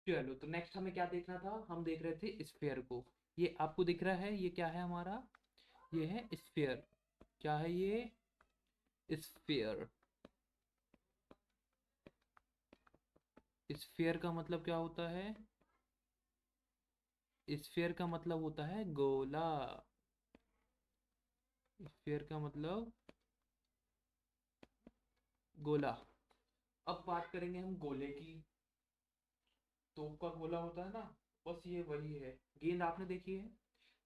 चलो, तो नेक्स्ट हमें क्या देखना था? हम देख रहे थे स्फेयर को। ये आपको दिख रहा है, ये क्या है हमारा? ये है स्फेयर। क्या है ये? स्फेयर। स्फेयर का मतलब क्या होता है? स्फेयर का मतलब होता है गोला। स्फेयर का मतलब गोला। अब बात करेंगे हम गोले की। तोप का गोला होता है ना, बस ये वही है। गेंद आपने देखी है?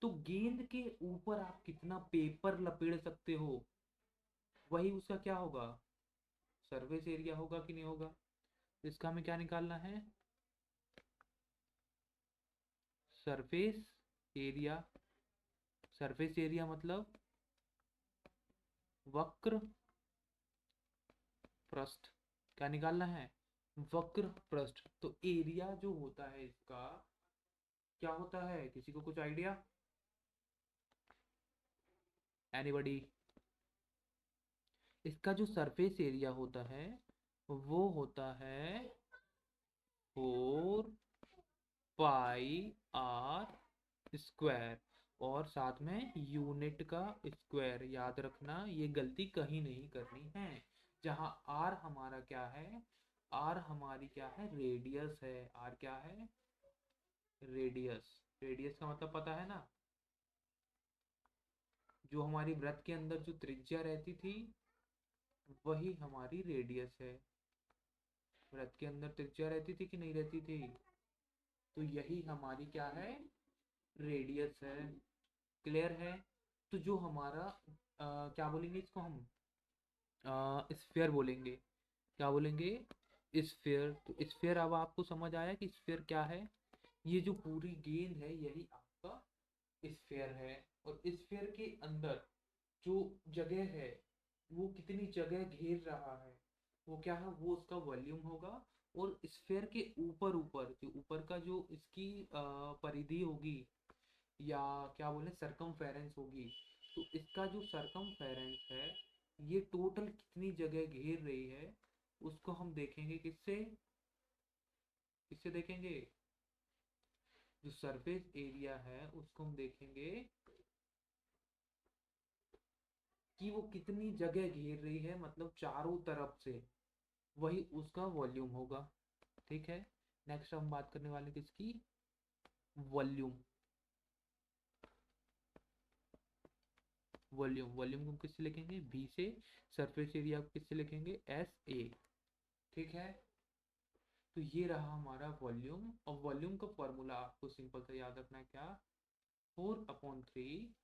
तो गेंद के ऊपर आप कितना पेपर लपेट सकते हो, वही उसका क्या होगा? सरफेस एरिया होगा कि नहीं होगा? इसका हमें क्या निकालना है? Surface area. सरफेस एरिया मतलब वक्र पृष्ठ। क्या निकालना है? वक्र पृष्ठ। तो एरिया जो होता है इसका, क्या होता है? किसी को कुछ आइडिया? एनीबडी? इसका जो सरफेस एरिया होता है वो होता है 4 पाई आर स्क्वायर। और साथ में यूनिट का स्क्वायर। याद रखना, ये गलती कहीं नहीं करनी है। जहाँ आर हमारा क्या है? आर हमारी क्या है? रेडियस है। आर क्या है? रेडियस। रेडियस का मतलब पता है ना? जो हमारी वृत्त के अंदर जो त्रिज्या रहती थी, वही हमारी रेडियस है। वृत्त के अंदर त्रिज्या रहती थी कि नहीं रहती थी? तो यही हमारी क्या है? रेडियस है। क्लियर है? तो जो हमारा क्या बोलेंगे इसको हम? स्फेयर बोलेंगे। क्या बोलेंगे? स्फेयर। तो स्फेयर, अब आपको समझ आया कि स्फेयर क्या है? ये जो पूरी गेंद है यही आपका स्फेयर है। और स्फेयर के अंदर जो जगह है, वो कितनी जगह घेर रहा है, वो क्या है? वो उसका वॉल्यूम होगा। और स्फेयर के ऊपर ऊपर जो ऊपर का जो इसकी परिधि होगी, या क्या बोले, सरकमफेरेंस होगी। तो इसका जो सरकमफेरेंस है, ये टोटल कितनी जगह घेर रही है, उसको हम देखेंगे किससे? किससे देखेंगे? जो सरफेस एरिया है उसको हम देखेंगे कि वो कितनी जगह घेर रही है, मतलब चारों तरफ से। वही उसका वॉल्यूम होगा। ठीक है। नेक्स्ट हम बात करने वाले किसकी? वॉल्यूम। वॉल्यूम। वॉल्यूम को हम किससे लिखेंगे? V से। सरफेस एरिया को किससे लिखेंगे? SA। ठीक है। तो ये रहा हमारा वॉल्यूम। और वॉल्यूम का फॉर्मूला आपको सिंपल सा याद रखना है, क्या? 4/3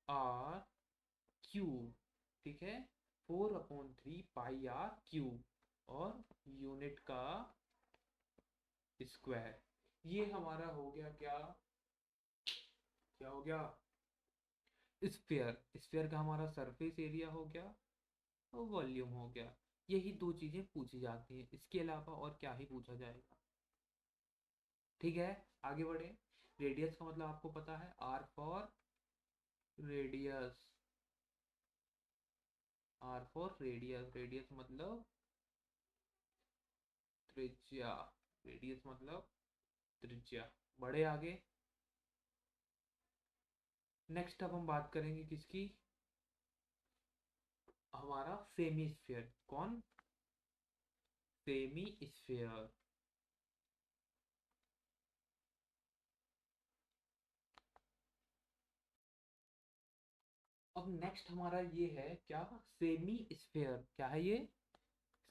R³ ठीक है। 4/3 πr³ और यूनिट का स्क्वायर। ये हमारा हो गया क्या? क्या हो गया? स्फेयर। स्फेयर का हमारा सरफेस एरिया हो गया और वॉल्यूम हो गया। यही दो चीजें पूछी जाती हैं, इसके अलावा और क्या ही पूछा जाएगा? ठीक है। आगे बढ़े। रेडियस का मतलब आपको पता है, R for radius. R for radius. Radius मतलब त्रिज्या। रेडियस मतलब त्रिज्या। बड़े आगे। नेक्स्ट अब हम बात करेंगे किसकी? हमारा सेमी स्फेयर। कौन? Semi sphere. अब नेक्स्ट हमारा ये है क्या? Semi sphere. क्या है ये?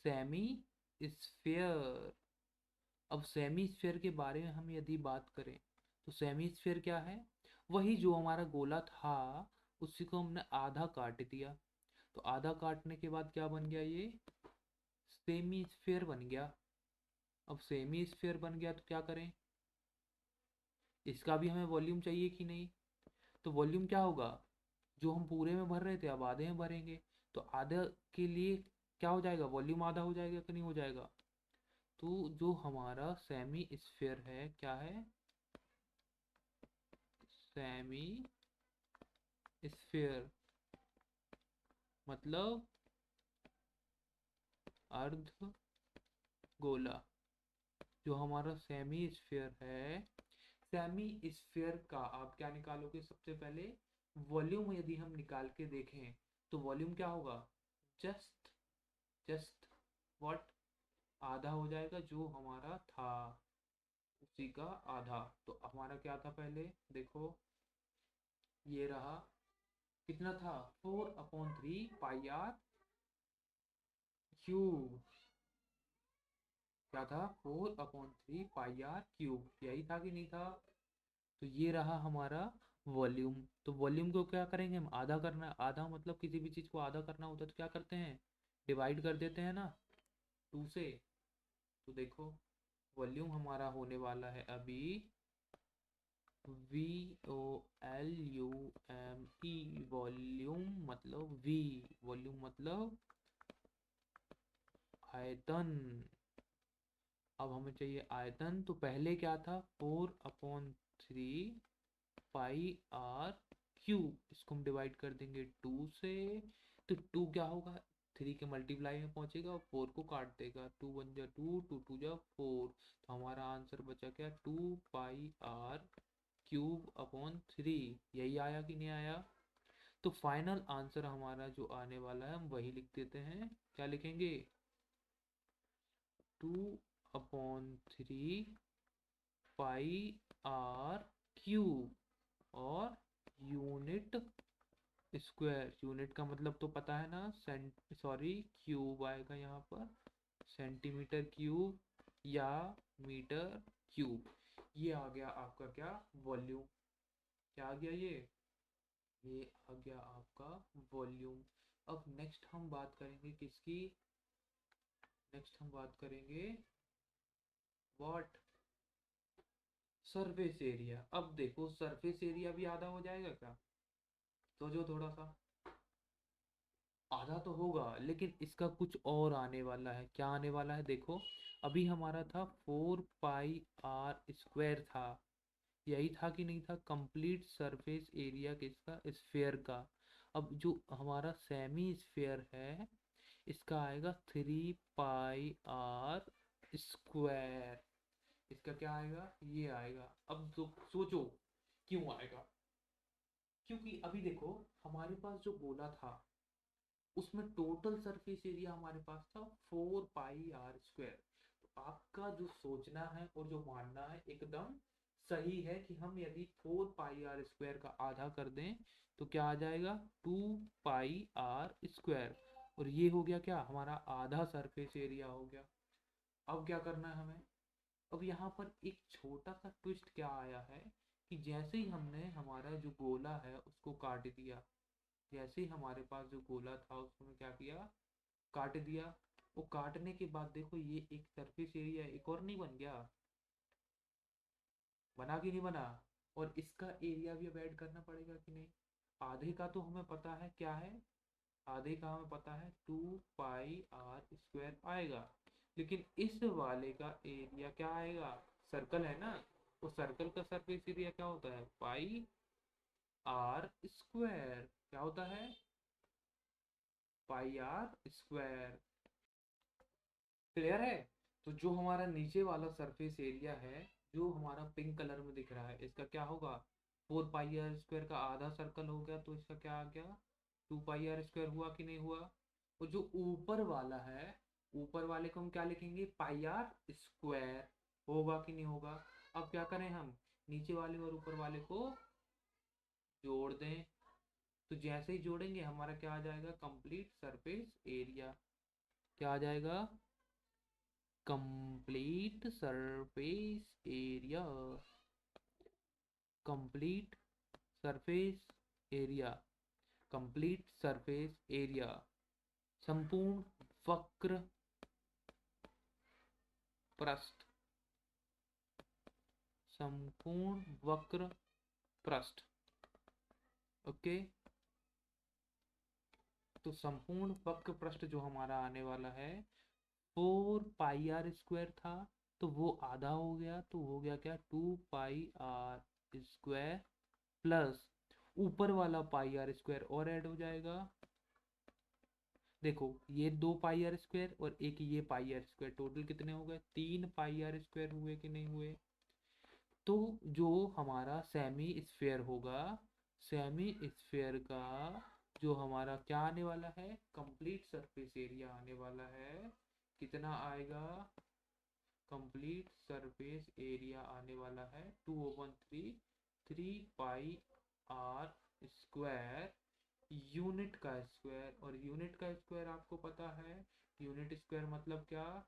Semi sphere. अब सेमी स्फेयर के बारे में हम यदि बात करें, तो सेमी स्फेयर क्या है? वही जो हमारा गोला था, उसी को हमने आधा काट दिया। तो आधा काटने के बाद क्या बन गया? ये सेमी स्फेयर बन गया। अब सेमी स्फेयर बन गया तो क्या करें? इसका भी हमें वॉल्यूम चाहिए कि नहीं? तो वॉल्यूम क्या होगा? जो हम पूरे में भर रहे थे, अब आधे में भरेंगे। तो आधे के लिए क्या हो जाएगा? वॉल्यूम आधा हो जाएगा कि नहीं हो जाएगा? तो जो हमारा सेमी स्फेयर है, क्या है? सेमी स्फेयर मतलब अर्ध गोला। जो हमारा सेमी स्फीयर है, सेमी स्फीयर का आप क्या निकालोगे? सबसे पहले वॉल्यूम यदि हम निकाल के देखें तो वॉल्यूम क्या होगा? जस्ट जस्ट व्हाट, आधा हो जाएगा जो हमारा था उसी का आधा। तो हमारा क्या था पहले देखो, ये रहा, कितना था? 4/3 पाई आर क्यूब। क्या था? 4/3 पाई आर क्यूब, यही था कि नहीं था? तो ये रहा हमारा वॉल्यूम। तो वॉल्यूम को क्या करेंगे हम? आधा करना है। आधा मतलब किसी भी चीज़ को आधा करना होता है तो क्या करते हैं? डिवाइड कर देते हैं ना 2 से। तो देखो वॉल्यूम हमारा होने वाला है अभी VOLUME, वॉल्यूम मतलब V, वॉल्यूम मतलब आयतन। अब हमें चाहिए आयतन, तो पहले क्या था? 4/3 पाई आर क्यूब, इसको हम डिवाइड कर देंगे 2 से। तो 2 क्या होगा? 3 के मल्टीप्लाई में पहुंचेगा और 4 को काट देगा। 2 1 जा 2, 2 2 जा 4। तो हमारा आंसर बचा क्या? 2 पाई आर क्यूब/3। यही आया कि नहीं आया? तो फाइनल आंसर हमारा जो आने वाला है हम वही लिख देते हैं। क्या लिखेंगे? 2/3 पाई आर क्यूब। और यूनिट स्क्वायर, यूनिट का मतलब तो पता है ना, सॉरी क्यूब आएगा यहाँ पर, सेंटीमीटर क्यूब या मीटर क्यूब। ये आ गया आपका क्या? वॉल्यूम। क्या आ गया ये आ गया आपका वॉल्यूम। अब नेक्स्ट हम बात करेंगे किसकी? नेक्स्ट हम बात करेंगे व्हाट? Surface area. अब देखो सरफेस एरिया भी आधा हो जाएगा क्या? सोचो थोड़ा सा। आधा तो होगा लेकिन इसका कुछ और आने वाला है। क्या आने वाला है देखो, अभी हमारा था 4 पाई आर स्क्वायर था, यही था कि नहीं था? कंप्लीट सरफेस एरिया किसका? स्फेयर का। अब जो हमारा सेमी स्फेयर है इसका आएगा 3 पाई आर स्क्वायर। इसका क्या आएगा? ये आएगा। अब तो सोचो क्यों आएगा? क्योंकि अभी देखो हमारे पास जो गोला था उसमें टोटल सरफेस एरिया हमारे पास था 4 पाई आर स्क्वायर। तो आपका जो सोचना है और जो मानना है एकदम सही है कि हम यदि 4 पाई आर स्क्वायर का आधा कर दें तो क्या आ जाएगा? 2 पाई आर स्क्वायर। और ये हो गया क्या? हमारा आधा सरफेस एरिया हो गया। अब क्या करना है हमें? अब यहाँ पर एक छोटा सा ट्विस्ट क्या आया है कि जैसे ही हमने हमारा जो गोला है उसको काट दिया, जैसे ही हमारे पास जो गोला था उसको क्या किया? काट दिया। वो काटने के बाद देखो ये एक सरफेस एरिया एक और नहीं बन गया? बना कि नहीं बना? और इसका एरिया भी अब ऐड करना पड़ेगा कि नहीं? आधे का तो हमें पता है क्या है, आधे का हमें पता है 2 पाई आर स्क्वायर आएगा। लेकिन इस वाले का एरिया क्या आएगा? सर्कल है ना, वो सर्कल का सरफेस एरिया क्या होता है? पाई आर स्क्वायर। क्या होता है? पाई आर स्क्वायर। क्लियर है? तो जो हमारा नीचे वाला सरफेस एरिया है जो हमारा पिंक कलर में दिख रहा है इसका क्या होगा? 4 पाई आर स्क्वायर का आधा सर्कल हो गया, तो इसका क्या आ गया? 2 पाई आर स्क्वायर हुआ कि नहीं हुआ? और जो ऊपर वाला है, ऊपर वाले को हम क्या लिखेंगे? पाई आर स्क्वायर। होगा कि नहीं होगा? अब क्या करें हम? नीचे वाले और ऊपर वाले को जोड़ दें। तो जैसे ही जोड़ेंगे हमारा क्या आ जाएगा? Complete surface area. क्या आ जाएगा? Complete surface area. Complete surface area. Complete surface area. संपूर्ण वक्र पृष्ठ। संपूर्ण वक्र पृष्ठ। ओके। तो संपूर्ण वक्र पृष्ठ जो हमारा आने वाला है 4 पाई आर स्क्वायर था, तो वो आधा हो गया, तो हो गया क्या? 2 पाई आर स्क्वायर प्लस ऊपर वाला पाई आर स्क्वायर और ऐड हो जाएगा। देखो ये 2 पाई r² और एक ये पाई r², टोटल कितने हो गए? 3 पाई r² हुए कि नहीं हुए? तो जो हमारा सेमी स्फेयर होगा, सेमी स्फेयर का जो हमारा क्या आने वाला है, कंप्लीट सरफेस एरिया आने वाला है, कितना आएगा? कंप्लीट सरफेस एरिया आने वाला है 2/3 यूनिट का स्क्वायर। और यूनिट का स्क्वायर आपको पता है, यूनिट स्क्वायर मतलब क्या?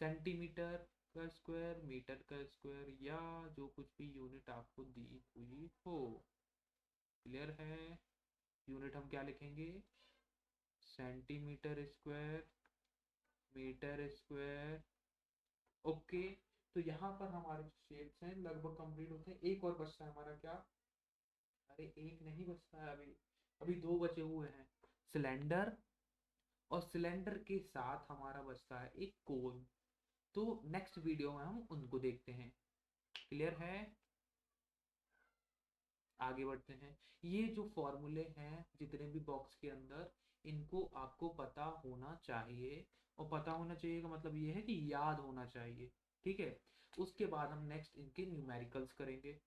सेंटीमीटर का स्क्वायर, मीटर का स्क्वायर, या जो कुछ भी यूनिट आपको दी हुई हो। क्लियर है? यूनिट हम क्या लिखेंगे? Centimetre square, metre square. Okay. तो यहाँ पर हमारे जो शेप्स हैं लगभग कंप्लीट होते हैं। एक और बचता है हमारा क्या? अरे एक नहीं बचता है अभी, अभी दो बचे हुए हैं, सिलेंडर, और सिलेंडर के साथ हमारा बचता है एक कोन। तो नेक्स्ट वीडियो में हम उनको देखते हैं। क्लियर है? आगे बढ़ते हैं। ये जो फॉर्मूले हैं जितने भी बॉक्स के अंदर, इनको आपको पता होना चाहिए। और पता होना चाहिए का मतलब ये है कि याद होना चाहिए। ठीक है। उसके बाद हम नेक्स्ट इनके न्यूमेरिकल्स करेंगे।